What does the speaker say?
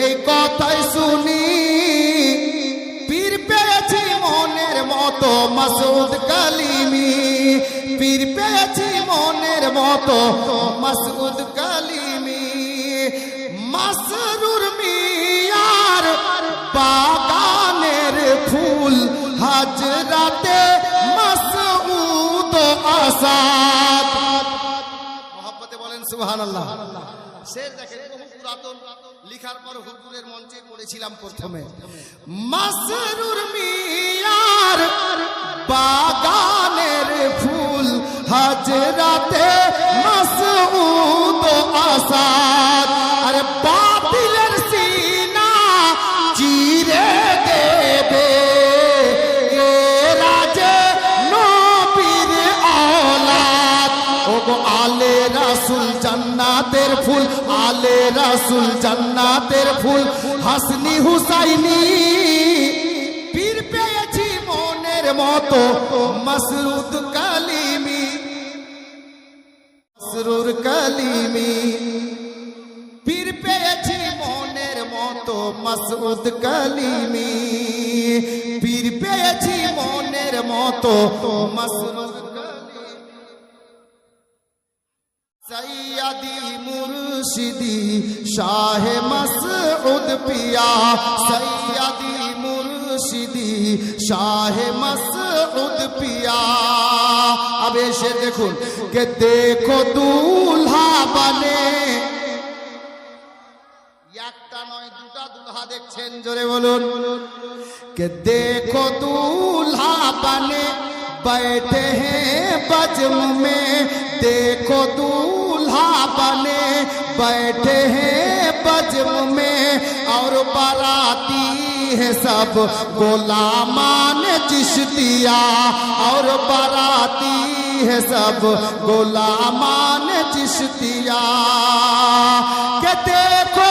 এই কথাই শুনি পীর পেয়েছি মনের মতো মাসুদ কালিমি, পীর পেয়েছি মনের মতো মাসুদ কালিমি। মাসরুর মিয়ার বাগানের ফুল হাজরাতে মাসউদ আসাদ। মহব্বতে বলেন সুবহানাল্লাহ। শের দেখেন বহু পুরাতন, লিখার পর হুজুরের মঞ্চে পড়েছিলাম প্রথমে। মাসরুর মিয়ার বাগানের ফুল হাজরাতে মাসউদ আসাদ। আরে বাতিলের সিনা চিরে দেবে এ রাজে নবীর আওলাদ। ওগো আলে রাসূল জান্নাতের ফুল, আলে রাসূল জান্নাতের ফুল, হাসনি হুসাইনি পীর পেয়েছি মনের মতো মাসরুদ কালিমি, মাসরুর কালিমি। পীর পেয়েছি মনের মতো মাসউদ কালিমি, পীর পেয়েছি মনের মতো মাসরুদ কালিমি। সৈয়দি মুর্শিদি শাহে মাসউদ পিয়া, সৈয়দি মুর্শিদি শাহে মাসউদ পিয়া। अब এসে দেখুন কে দেখো দুলহা বানে, একটা নয় দুটা দুলহা দেখছেন, জোরে বলুন। কে দেখো দুলহা বানে बैठे हैं बज़्म में, देखो दूल्हा बने बैठे हैं बज़्म में, और बाराती है सब गुलामान चिश्तिया, और बाराती है सब गुलामान चिश्तिया। के देखो